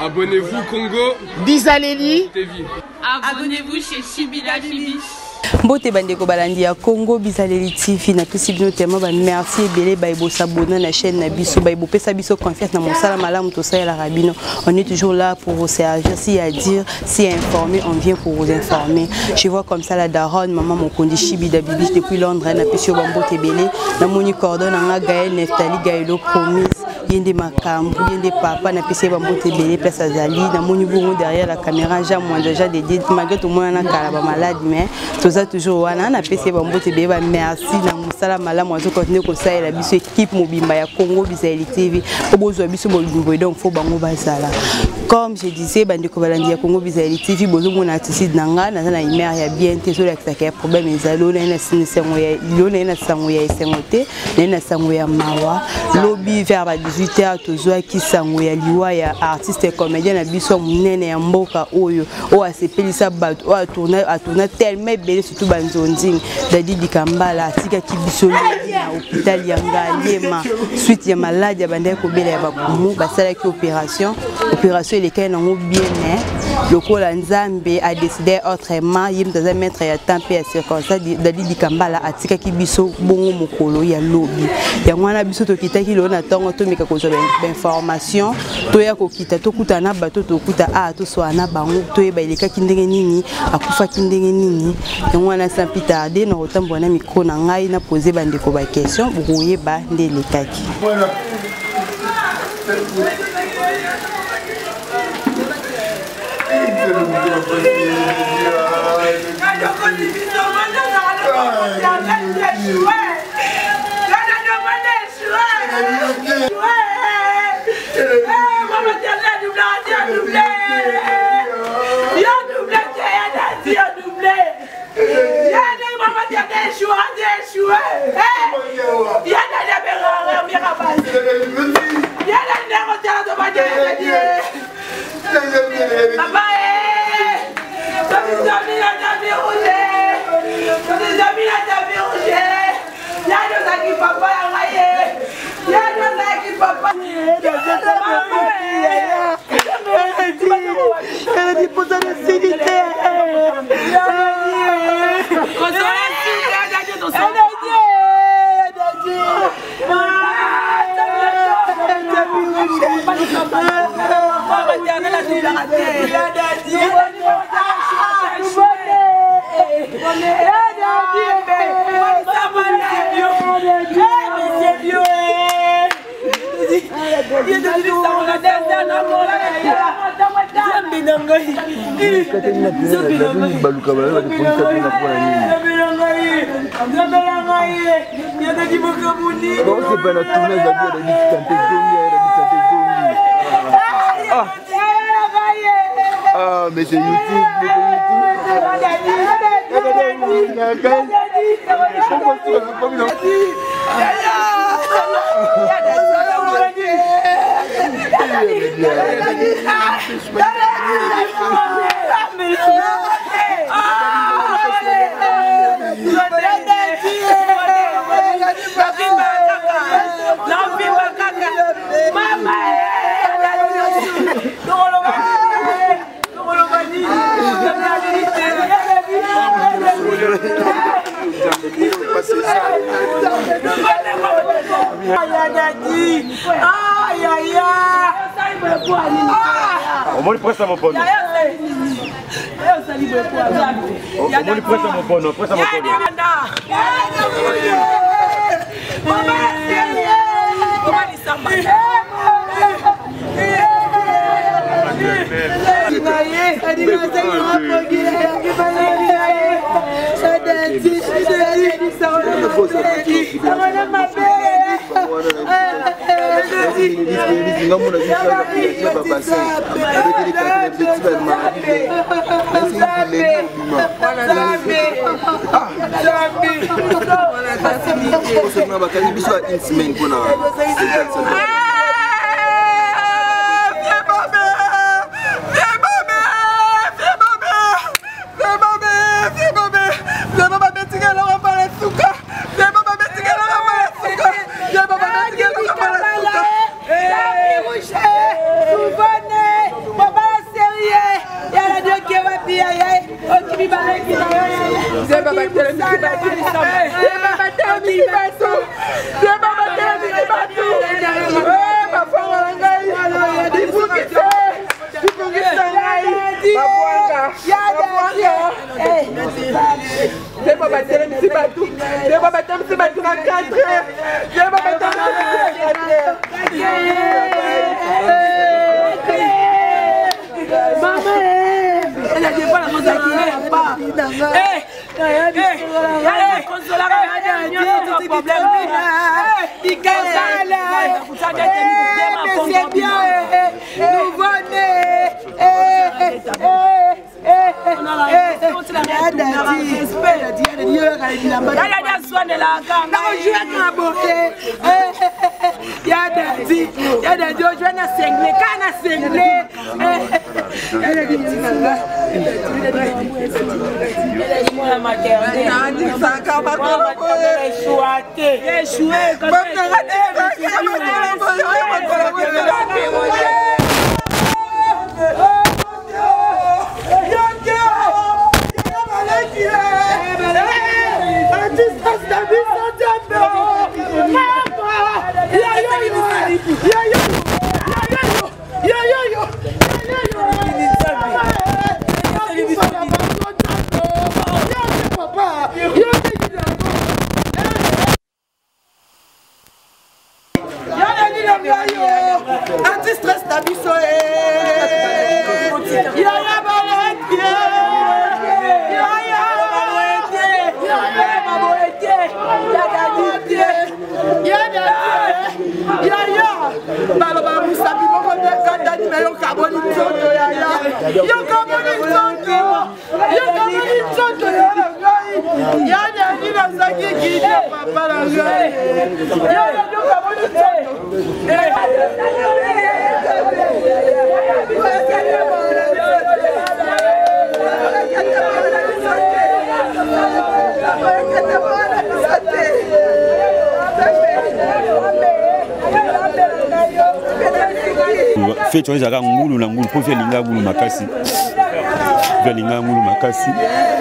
Abonnez-vous Congo Bizaleli TV. Abonnez-vous chez Shibida Bibi. Mbote bandeko balandi ya Congo Bizaleli TV na pesi bino tellement ba merci ebele ba ebo s'abonner na chaîne na biso ba ebo pesa biso confiance na mosala malamu to ça la rabino. On est toujours là pour vous servir, si à dire, si à informer, on vient pour vous informer. Je vois comme ça la daronne maman mon kondi Shibida Bibi depuis Londres na pesi bambote ebele na moni cordon na Gaël Neftali Gaëlo promise yende makambu yende papa na pesi bambote ebele place azali na moni bongo derrière la caméra Jean moi déjà dédié malgré tout moi na kala ba malade mais ça toujours wana na pesi bambote beba merci na musala malamu azo continuer ko ça la biso équipe mobimba ya Congo Bizaleli TV obozo biso bolumbo donc faut bango bazala comme je disais bandeko balandi ya Congo Bizaleli TV bozo mona artiste nanga na na imère ya bien te so la ka problème ezalo na sinsengo ya ilona na sango ya esengote na sango ya mawa lobby vers 18h tozo ki sango ya liwa ya artiste comédien na biso munene ya mboka oyo o asepelisa bato o atona tellement belle surtout banzonzing dadi dikambala atika kibiso na hôpital ya Ngaliema suite ya malade ya banda ko bela ya bakumu basala ki opération eleka na ngo bien lokola nzambe a décidé autrement yimtaza mettre ya temps pe ya circonstance dadi dikambala atika kibiso bongo mokolo ya lobi ya mwana biso to kitaki lo na tongo to meka kozwa information to ya kokita to kuta na bato to kuta a to so na bango to yeba eleka kindenge nini akufa kindenge nini ya mwana sans plus tarder na otambo na micro na ngai na poser bandeko ba question boye ba ndele kaki Ah, mais c'est YouTube, au moins il presse à mon pono. Au moins il presse à mon pono, presse à mon pono. fait tu as ngulu na ngulu pour faire linga ngulu makasi via linga ngulu makasi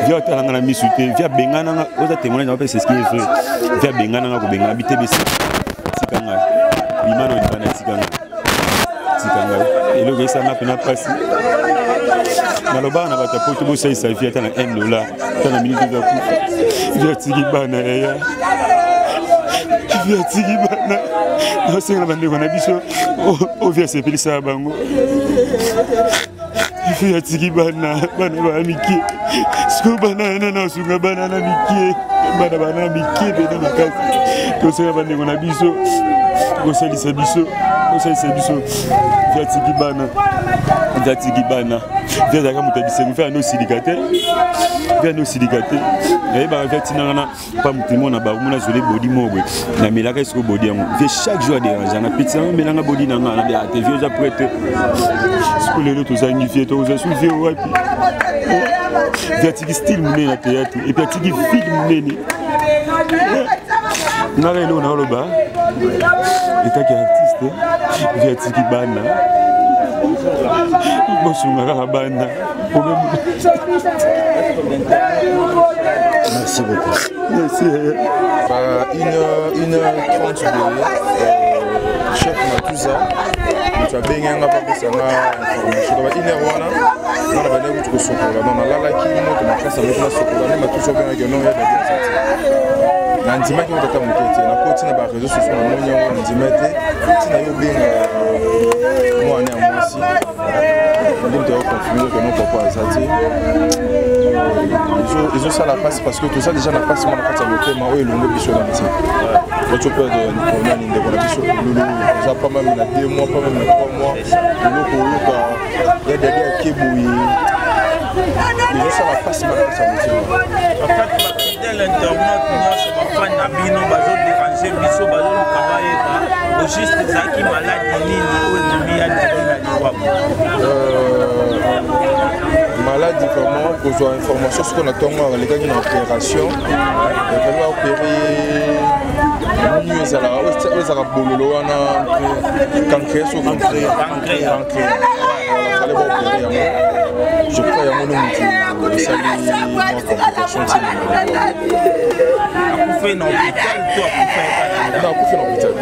via talanga na misute via bengana nga oza témoignage en fait c'est ce qui est vrai via bengana nga ko bengana bitebesi tikanga bimano libana tikanga et le gars ça m'a pena passer na loba na bata poto bo sai sa via tana $1 tana minute de coup via tiki bana ya via tiki bana no singa bande ko na biso o via se pelisa bango via tiki bana ba miki sko bana na sunga bana na miki bana miki be na makasi to singa bande ko na biso ko salisa biso via tiki bana via zaka mutabisengo via no silikate et ba via tinana pas mutimo na ba mona zole body mobwe na melaka isko body yango via chaque jour dérangeant na petit na melanga body na nga na ba te vieux za prêtre ce lelo to zangifier to za suivre wapi via tiki style mune na théâtre et puis tiki film mune na lelo na loba état qui artiste via tiki bana merci beaucoup. Merci. 1h30 de chef Matuza. Tu as bien gagné pour ça information. Donc 1h wana na ba na ku sokola na lala ki mo to makasa mo na sokola na Matuza bien gagné no ya da na ndima ki mo tata mokete na ko tina ba réseaux sociaux na mo nyango ndima te tina yo bien mo ana mwasi ils ont confirmé que non papa Azati ils ont ça la passe parce que tout ça déjà n'a pas seulement la passe à l'hôtel mais ils l'ont bichon dans le tu peux de on a une de la bichon ça pas même la 2 mois pas même 3 mois il y a des gars qui bouillent ils ont ça la passe mal à l'hôtel en fait dès l'internet c'est ma fan Nabino bazo déranger biso bazo travailler au juste Zaki malade nini au nami ya maladie comment pour avoir information sur qu'on attend les gars qui ont opération il va opérer mieux ça là où ça va bololo wana cancréas ou cancréas je crois ya mono mutu ça lui complication c'est fait dans l'hôpital toi pour faire l'hôpital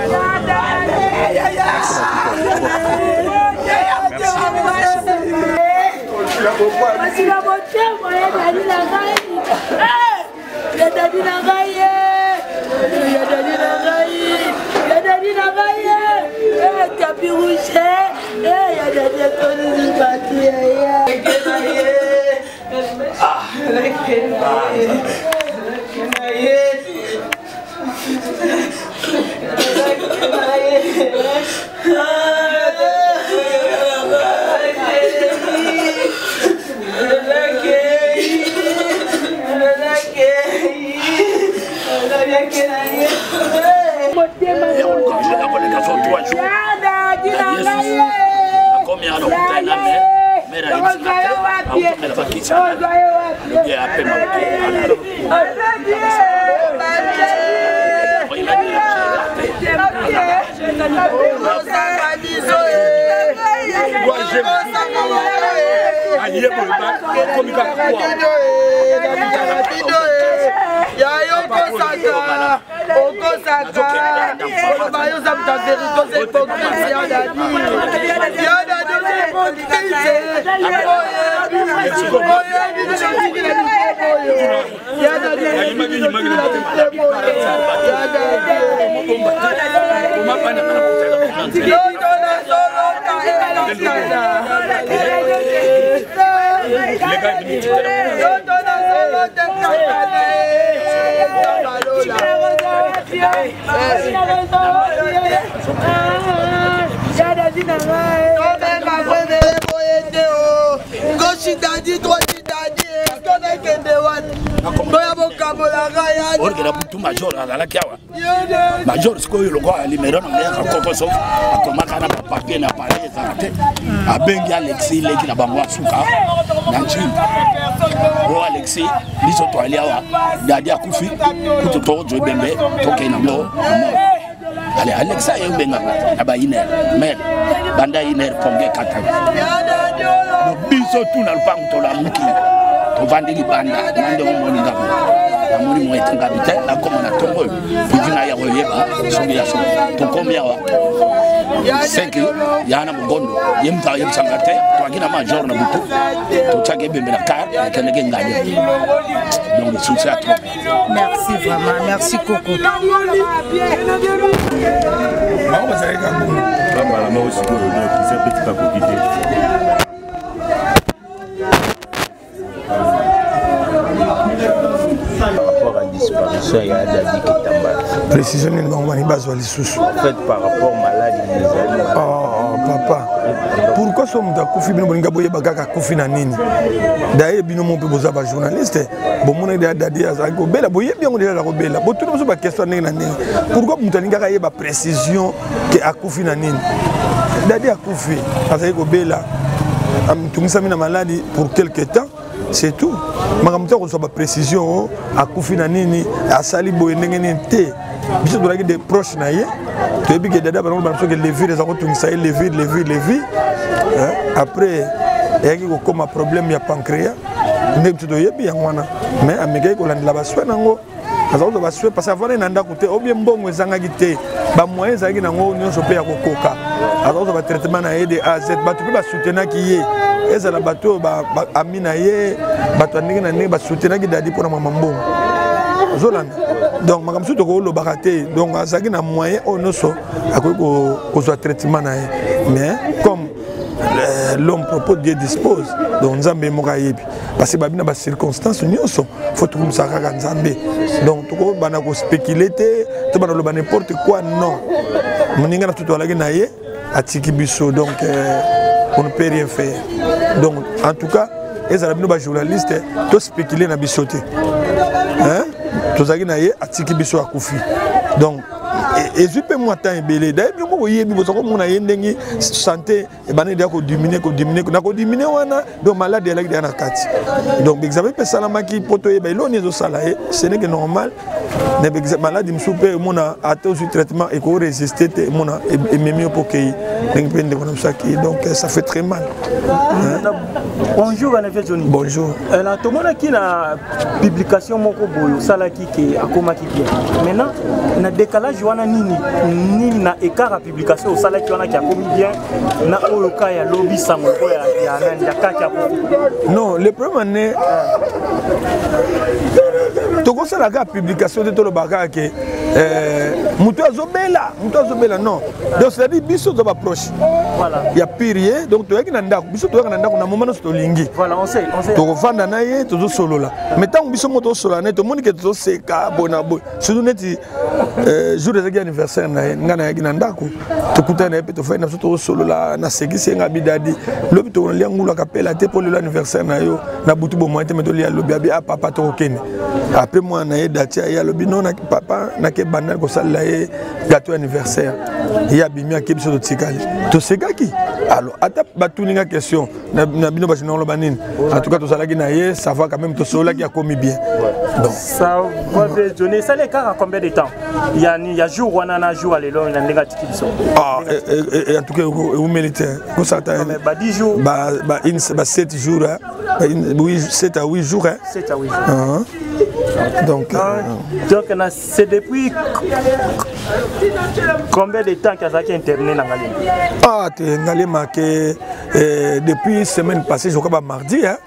major azalaki awa major sikoyo lokwa alimero na meka koko sof akomaka na papier na pale ezala te abengi Alexis leki na bango asuka na nchini o Alexis biso to ali awa dadi akufi kuto to jo bembe toke na mo ale Alexa yebenga na ba iner mais banda iner ponge kata biso tu na lupango to la muki to vandi banda nande mo ni ngabo amoni mo etenga bite na koma na tongo pujina ya oyeba songi ya so to komia wa seki yana mugondo yemta yemsangate to akina major na butu to chage bembe na car kenege ngani donc le soutien à toi merci vraiment merci Coco mama bazalika bongo bamba la mao siko donc c'est petit à petit disparition ya Dadi Kitamba. Précision ni ngomani bazwa lisusu. En fait par rapport maladie des animaux. Oh papa. Pourquoi so muta kufi bino bolinga boye bagaka kufi na nini? D'ailleurs bino mo pe boza ba journaliste. Bon mona de Dadi azako bela boye bien on la robela. Bo tout so ba question na nini? Pourquoi muta linga ka yeba précision que akufi na nini? Dadi akufi azako bela. Am tumisa mina maladie pour quelque temps. C'est tout. Makamta ko so ba précision akufi na nini asali boye ndenge nini te. Biso dolaki des proches na ye. To ebi ke dada ba no ba so ke lever les akotungisa lever. Après yaki ko koma problème ya pancréas. Ndenge to yebi yangwana. Mais ameka ko landela ba soin nango. Azazo ba soin parce avant na ndako te obie mbongo ezangaki te. Ba moyens zaki nango nyonso pe ya kokoka. Azazo ba traitement na de A Z ba to pe ba soutenir ki ye. Ezala bato ba amina ye bato ndenge na ndenge ba soutenir ki Dadi pona mama mbongo. Zolanda. Donc makamsu to ko lo baraté donc azaki na moyen onoso akoki ko soit traitement na ye. Mais comme l'homme propose Dieu dispose donc nzambe moka yebi parce que babina ba circonstances nyonso faut tout ça kaka nzambe donc to ko bana ko spéculer te to bana lo ba n'importe quoi non moninga na tout alaki na ye atiki biso donc on ne peut rien faire. Donc, en tout cas, les Arabes journalistes, tous spéculent dans Bissoté. Hein? Tous les gens attiquent Bissot à Koufi. Donc, et je peux moi tant belé. D'ailleurs, vous voyez, vous avez mon aïe santé, et ben il y a qu'on diminue, donc malade il y a un kati. Donc, vous avez fait salama qui poto et ben l'on est au salarié, ce n'est que normal. ne maladie me soupe mona atteint sur traitement et qu'on résister mona et même mieux pour qu'il donc ça fait très mal. Bonjour Anafia Johnny. Bonjour. Là tout le monde qui na publication moko boyo sala ki ke akoma ki bien. Maintenant na décalage wana nini na écart à publication sala ki wana ki akomi bien na oyoka ya lobby sango ya nani ya kaka. Non, le problème est Toko la publication de tout le bagage que Moutou Azobela non. Donc c'est à dire biso doit approcher. Voilà. Il y a pire donc tu es qui nanda biso tu es nanda on a moment to lingi. Voilà, on sait. To vanda na ye to solo là. Mais tant biso moto solo na to moni que to seka bona boy. Surtout neti jour de anniversaire na ngana ya nanda ko. To kutana pe to fa na to solo là na segisi ngabidadi. Lobi to liangula kapela te pour l'anniversaire na yo na butu bo moite meto lia lobi abi papa to okene. Après moi na ye dati ya lobi non na papa na ke banal ko sala ye gâteau anniversaire. Il y a bimia ki biso to tikali. To seka ki. Alors ata batuninga question na bino bachina lo banine. En tout cas to sala ki na ye ça va quand même to solo qui a commis bien. Donc ça va donner ça les cas à combien de temps? Il y a jour ou un jour à l'élo na ndinga tikili so. Ah en tout cas au militaire ko ça ta ba 10 jours ba 7 jours oui 7 à 8 jours 7 à 8 jours. Donc c'est depuis combien de temps que ça qui interné dans Ngali? Ah, Ngali marqué depuis semaine passée, je crois pas mardi hein.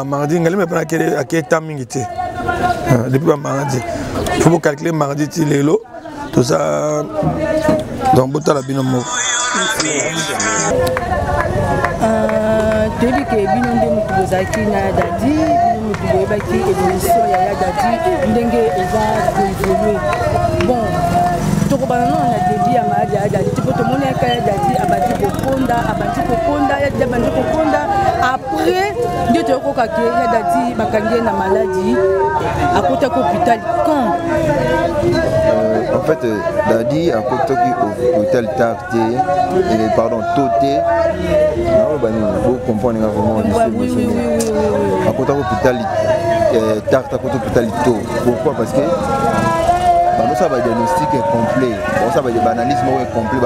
Mardi Ngali me prend à quel temps mingité. Depuis mardi. Il faut calculer mardi tilelo tout ça dans bota la binomo. Teli ke binonde mukuzaki na dadi mukubaki évolution ya dadi ndenge eza évoluer bon toko banana na début ya maadi ya dadi tipo to mona ka ya dadi abati kokonda ya dadi kokonda après ndio to ko kake ya dadi bakangie na maladie akota ko hôpital quand en fait dadi akota ki hôpital Tarté pardon Toté vous comprenez vraiment à côté de l'hôpital Tarte à côté de l'hôpital Ito. Pourquoi? Parce que nous ça va diagnostic est complet, ça va des banalisme est complet,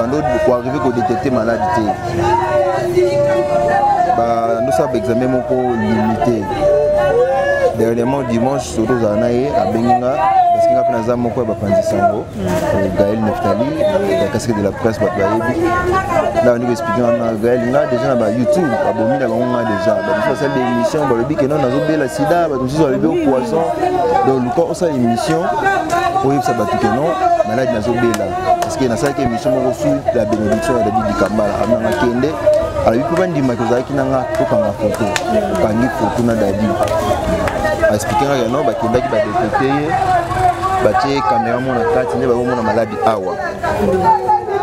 pour arriver à détecter maladie. Nous ça va examiner mon corps limité. Dernièrement dimanche surtout à Benga parce qu'il y a un azam moko ba Panzisango Gaël Neftali la casquette de la presse ba là on explique na Gaël là déjà na YouTube abomi na bango déjà ba ça des émissions ba le bi que non nazo la sida ba tous arrivé au poisson donc le corps ça émission oui ça ba tout non malade nazo bela parce que na ça que émission mo reçu la bénédiction de Didi Kambala amna kende alors il peut dire que ça qui n'a pas kanga photo kangi photo na dadi expliquer que non ba kenda ki ba détecter ba tie caméra mon na carte ne ba mona maladie awa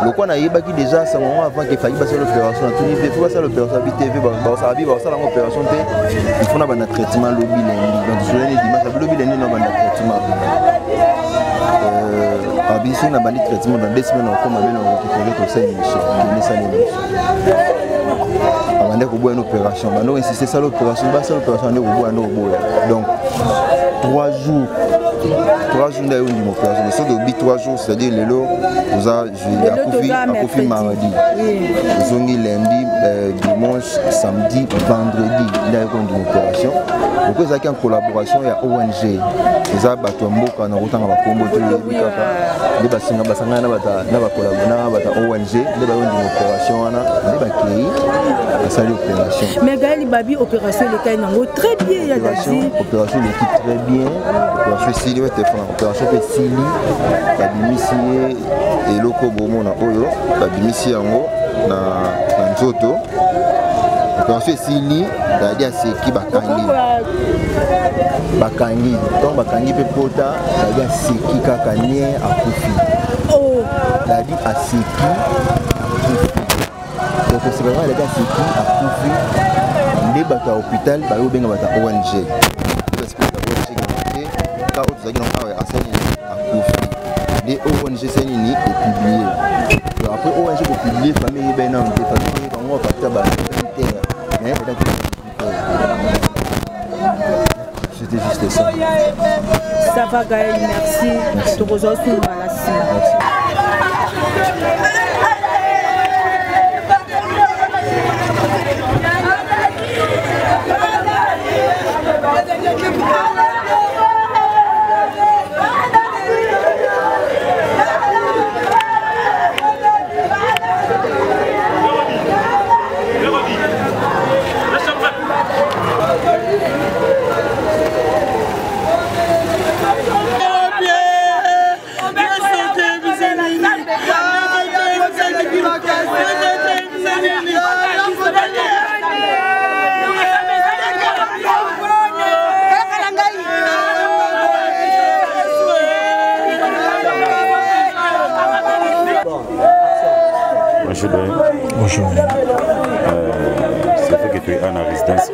le quoi na yeba ki déjà ça moment avant qu'il faille passer l'opération na tout niveau faut passer l'opération bi TV ba ça abi ba ça l'opération te il faut na ba traitement lobby lundi donc je l'ai dit ma lobby lundi na ba traitement abiso na ba traitement dans 2 semaines on comme on récupérer tout ça ni ça on a une opération. On a insisté sur l'opération. Donc 3 jours. 3 jours d'ailleurs une opération. Le saut de 3 jours, c'est-à-dire les lots, vous avez confirmé mardi. Vous avez lundi, dimanche, samedi, vendredi. Il y a une opération. Donc vous avez en collaboration il y a ONG. Vous avez battu un mot quand on a autant de combo. Les bassins basangana na ba collaborer ba ONG. Les ba une opération ana. Les ba créer. Ça l'opération. Mais Gaël Babi opération le cas nango très bien ya dadi. Opération l'équipe très bien. Opération Sili ouais opération Sili. Babimisi et loko bomo na oyo. Babimisi yango na nzoto. Opération Sili dadi aseki bakangi. Bakangi. Donc bakangi pe pota dadi aseki kaka nie akufi. Oh. Dadi aseki akufi. Donc c'est vraiment les gars qui a couvert des bateaux à l'hôpital, bah ou bien bateaux ONG. Parce que ONG quand autres gens ont à couvert des ONG c'est ni et publié. Après ONG pour publier famille ben non des familles on va partir bah mais c'était juste ça. Ça va Gaël, merci. Tu rejoins sur la Bonjour. C'est vrai que tu es en résidence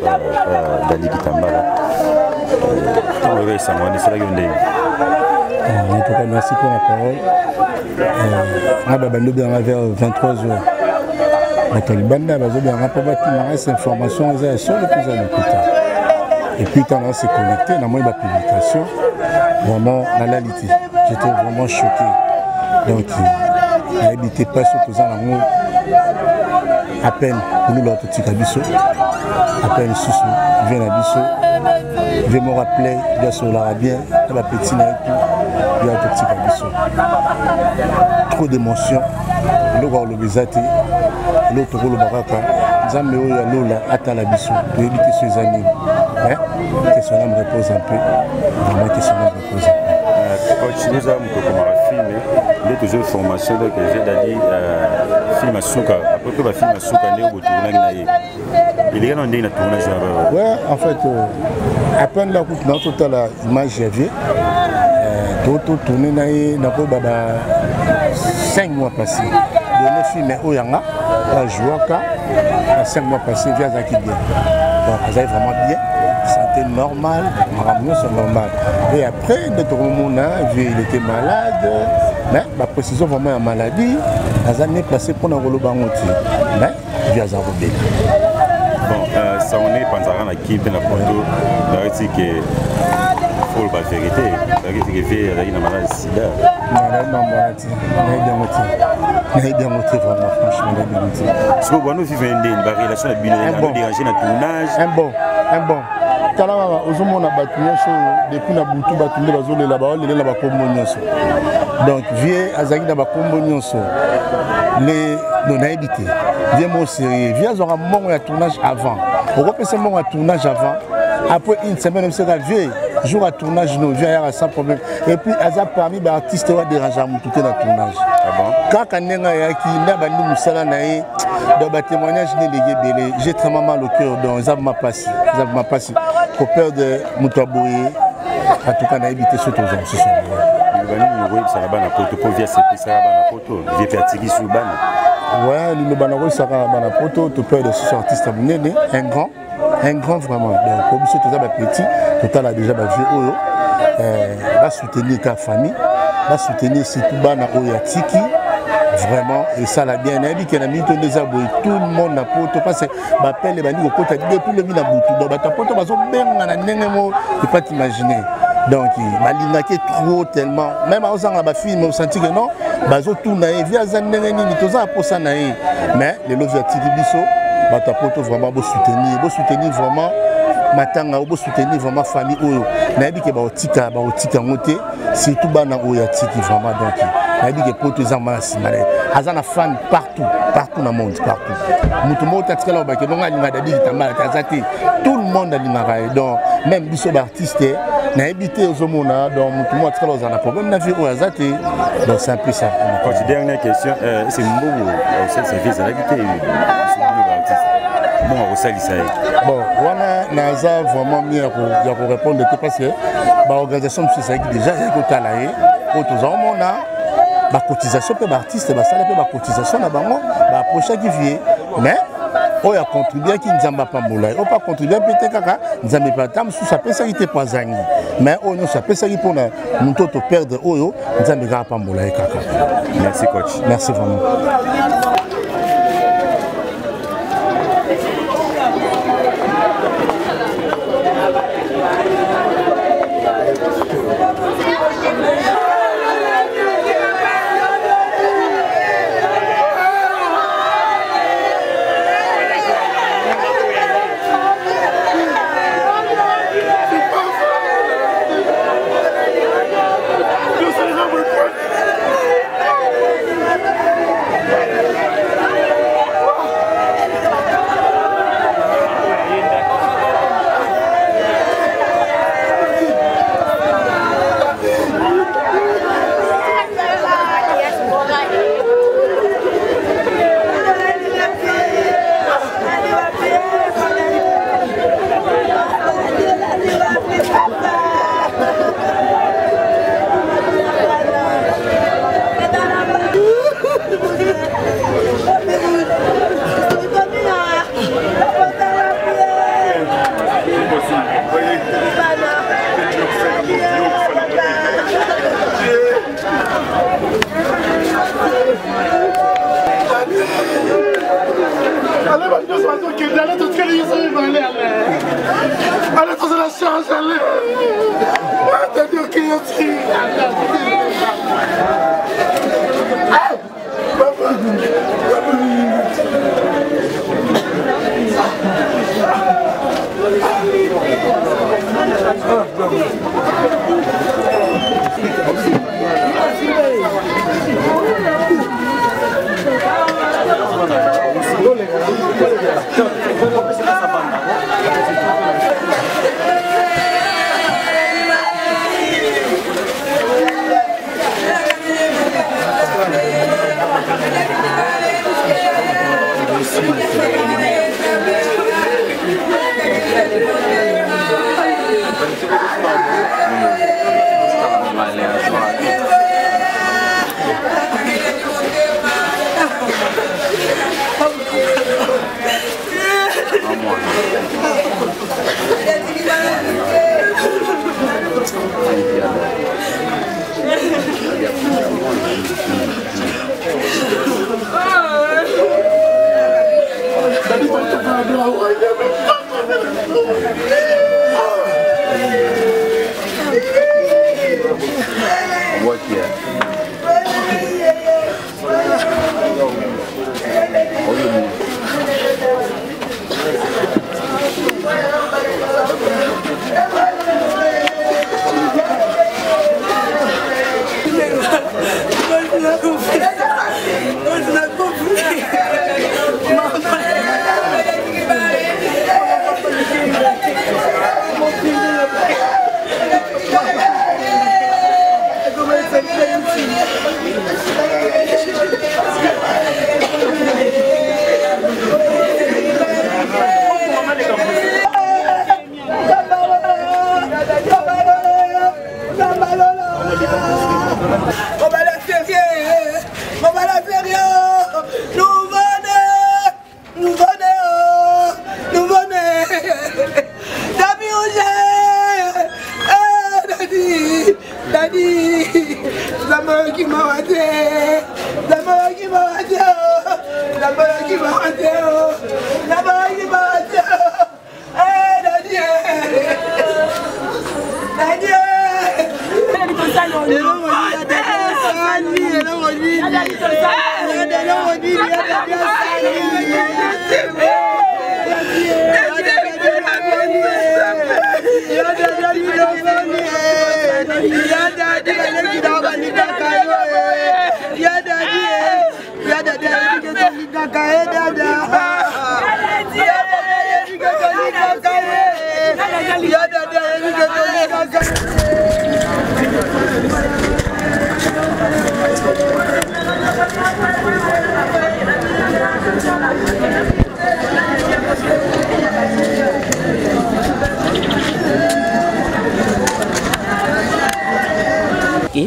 d'Ali Kitambala. Quand on c'est en tout cas, merci pour la parole. Vers 23h. La Taliban a cette information et puis quand on s'est connecté, on a eu la publication. Vraiment, j'étais vraiment choqué. Donc, il n'habitait pas sur tout ça. À peine pour nous l'autre petit cabisso, à peine sous vient à bisso, je me rappelais de sur l'arabien, de la petite naïve, de la petit cabisso. Trop d'émotions, le roi le bizati, l'autre rôle baraka, Zameo ya Lola, attend la bisso, de éviter ses amis. Que son âme repose un peu, vraiment que son âme repose un peu. Coach, nous avons filmé, il y a toujours une formation que j'ai d'aller film à Souka, après que le film à Souka, il y a un tournage. Ouais, en fait, à peine la coupe dans toute l'image j'avais, tout tourné dans 5 mois passés. Le film est au Yanga, à Jouaka, 5 mois passés, via Zaki bien. Donc, ça est vraiment bien. Santé normale, ma c'est normal. Et après, il était malade, mais la précision vraiment la maladie, les années passées pour nous rouler mais il y a Zarobé. Bon, ça on est pendant la équipe de la photo, il dit que faut la vérité, il dit que il y a une maladie sida. Vraiment, franchement, ce que vous vivez une relation avec le déranger dans le tournage. Un bon. Kalama ozomona batu nyonso depuis na butu batu nde bazolela baolela bakombo nyonso. Donc vie azaki na bakombo nyonso. Les non-habités. Viens mon sérieux. Viens avoir un moment de tournage avant. On repère un moment de tournage avant. Après une semaine, on se réveille. Jour à tournage, nous viens sans problème. Et puis, Azap parmi les artistes qui ont dérangé à tout le tournage. Quand on est dans le témoignage, j'ai très mal au cœur. Donc, Zab m'a passé. Pour peur de Moutaboué, en tout cas, on a évité ce tournage. Ouais, le Banaro sera dans la poto, tu peux de ce artiste abonné, un grand vraiment. Donc, pour ce tout ça, petit, tout a déjà vu va soutenir ta famille, va soutenir surtout Bana Oyatiki. Vraiment, et ça l'a bien dit qu'il y a mis des abonnés, tout le monde n'a pas parce que m'appelle les bandits au côté de tout le monde a boutou. Donc, ta poto va se bien, tu peux t'imaginer. Donc, il m'a trop tellement. Même à Osanga, ma fille m'a senti que non, bazo tout naïf, via Zaneneni, tout ça pour ça naïf. Mais les lois Tiribiso, ta poto vraiment beau soutenir vraiment. Matanga beau soutenir vraiment famille oyo. Naïbi que baotika ngote, surtout bana oya tiki vraiment donc. Naïbi que poto zama simale. Azana fan partout dans le monde, partout. Mutumo tatikala obake donc alinga dadi kitambala tazati. Tout le monde a l'image donc même biso artiste na évité aux homona donc mutumo tatikala ozana problème na vie oyazati donc c'est un peu ça. Dernière question, c'est Mbongo au service à l'habité. Bon, voilà, Naza vraiment mieux pour répondre parce que l'organisation de ce déjà est talaye. Autour on a la cotisation pour l'artiste, la salle pour la cotisation là bango, la prochaine qui vient. Mais on a contribué qui nous a pas moulé. On pas contribué peut-être kaka, nous a mis pas tam sous sa personne qui était pas zangi. Mais on a sa personne qui pour nous tout perdre oyo, nous a mis pas moulé kaka. Merci coach. Merci vraiment.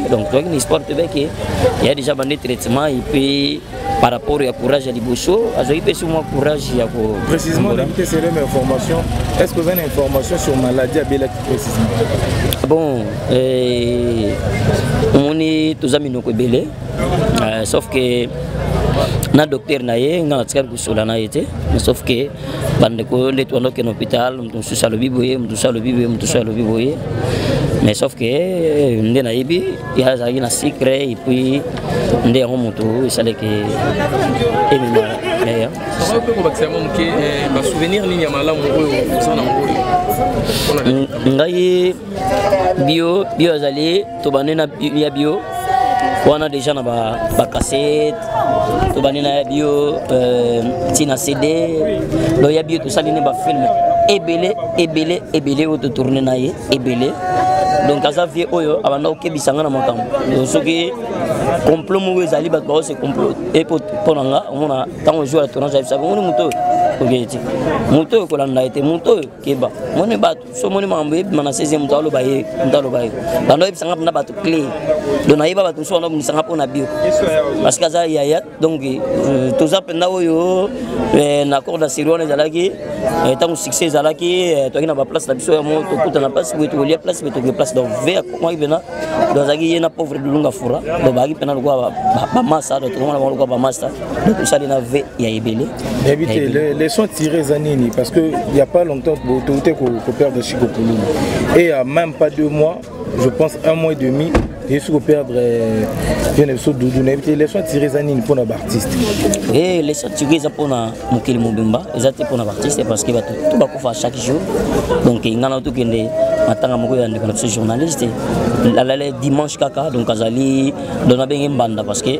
Donc, il sport il y a déjà des traitements et puis par rapport au courage à l'Ibosso, il y a souvent courage. Précisément, c'est une information. Est-ce que vous avez une information sur la maladie à Bélaki précisément? Bon, on est tous amis nous Belé, sauf que na docteur naye ngana tsaka kusola na été sauf que bande ko le tono ke hôpital mtu sala biboye mais sauf que ndé na yibi ya za ina secret et puis ndé en moto sala ke emima ya ça peut ko bakisama mke ba souvenir nini ya malamu oyo sana ngoyo ngai bio azali to banena ya bio on a déjà ba cassette to banena bio tina CD do ya bio to saline ba film ebele o to tourner na ye ebele donc asa vie oyo abanda okebisanga na makambo donc soki complot mo ezali ba ba se complot et ponanga on a tant jouer la tournage ça on muto ogeti muto ko landa été muto keba moni ba so moni mambe mana 16e mutalo baye bando ebisanga na ba to clé donc na yeba ba to so na bisanga pona bio parce que ça yaya donc tout ça penda oyo na corde sirone zalaki tant succès ezalaki toki na ba place na biso ya mo tokuta na place boye tokolia place mais tokolia place donc vers comment ibena donc azaki ye na pauvre de lunga fura donc baki pena lokwa ba massa donc on a lokwa ba massa donc ça na ve ya ebele les sons tirés zanini parce que il y a pas longtemps autorité qu'on perd de Chico Pouloulou et il y a même pas 2 mois je pense 1 mois et demi je suis perdre les sons tirés zanini pour nos artistes et les sons tirés pour na mokili mobimba ezate pour na artiste parce que tout ba ko fa chaque jour donc ngana to kende matanga moko ya ndeko na journaliste la dimanche kaka donc azali dona bengi mbanda parce que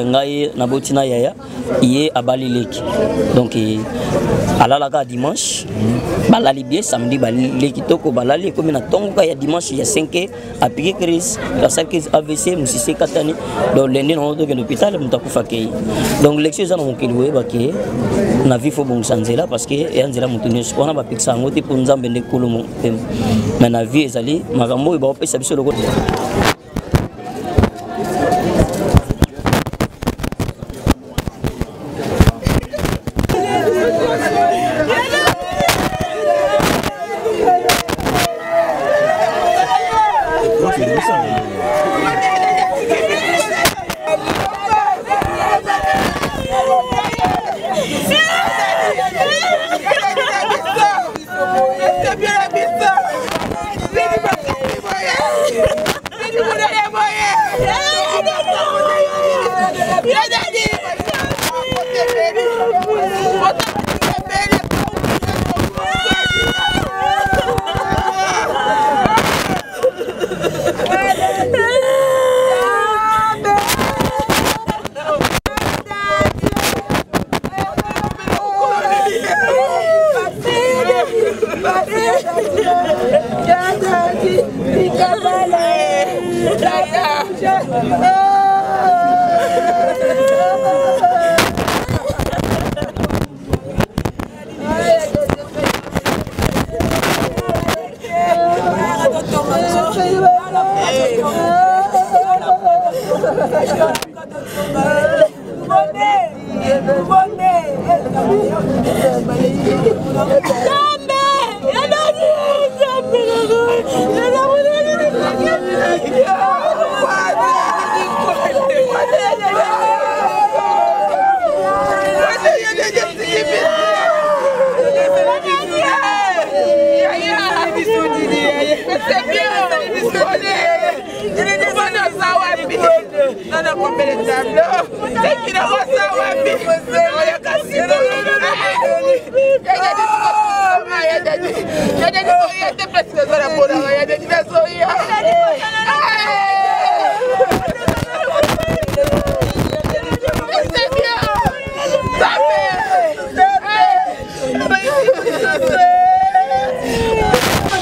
ngai na botina yaya yé abali leki donc alala ka dimanche balali bien samedi balali kitoko balali comme na tonga ya dimanche ya 5h appliquer crise la 5 AVC musisi katani donc lundi na to ke l'hôpital mutakufa ke donc lecture za na mokili ba ke na vifo bon sanzela parce que ya nzela mutuni on a ba pixanga ngoti pour nzambe nde kulumo mais na vie ezali makambo ba opesa biso loko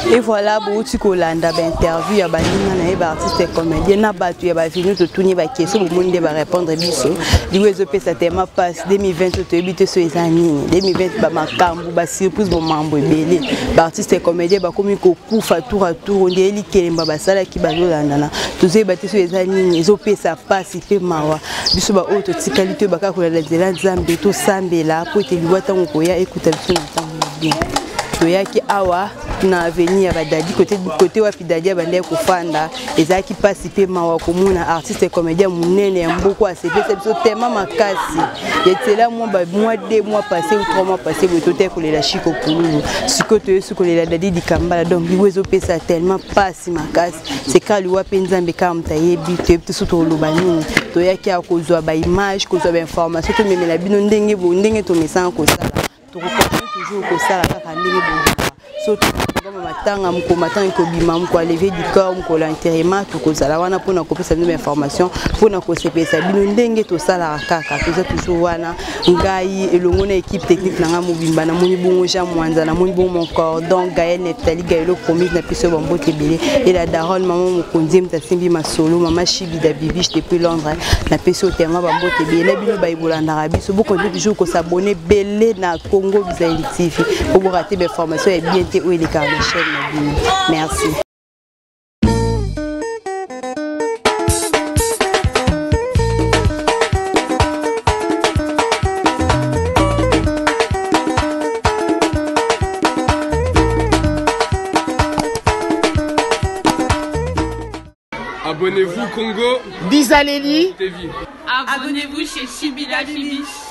Et voilà, beaucoup Kolanda interview ya baninga na ba artiste comédien na batu ya ba fini to tuni ba question au monde ba répondre biso diwezo pesa tema passe 2020 to ebite so ezanini 2020 ba makambu ba surprise bo mambo ebele ba artiste comédien ba komi ko kufa tour à tour ndeli kelemba ba sala ki ba lolandana tuze ba te so ezanini ezo pesa passe pe mawa biso ba auto tikalité ba ka ko la zela nzambe to sambela po te liwata ngoya écoute biso na tango bien to yaki awa na avenir ba dadi côté wa pidadi bande ko fanda ezaki participer mawa komuna artiste comédien munene ya mboko asepesa biso tema makasi yetela mo ba mois 2 mois passé ou 3 mois passé bo tote ko lela Chico Pouloulou siko to yesu ko lela dadi dikambala donc biwezo pesa tellement passe makasi c'est quand lui wa penzambe kam tayebi te soto lobani to yaki akozwa ba image kozwa ba information to memela bino ndenge to message ko sala to ko toujours ko sala kaka ndenge bo surtout matanga mko matanga ko bima mko lever du corps mko l'enterrement to ko zala wana pona ko pesa une information pona ko sepesa bino ndenge to sala kaka to za toujours wana ngai elongo na équipe technique na ngamu bimba na moni bongo ja mwanza na moni bongo mon cordon Gaël Neftali Gaël promis na piso bombo tebele et la daronne maman mokonzi mtasimbi masolo mama Chibi da Bibiche depuis Londres na piso tema bombo tebele bino ba ibolanda rabiso boko toujours ko s'abonner belé na Congo Bizaïli TV pour rater des informations et bien où il est carré. Merci. Abonnez-vous Congo Bizaleli TV. Abonnez-vous chez Shibila Chibiche.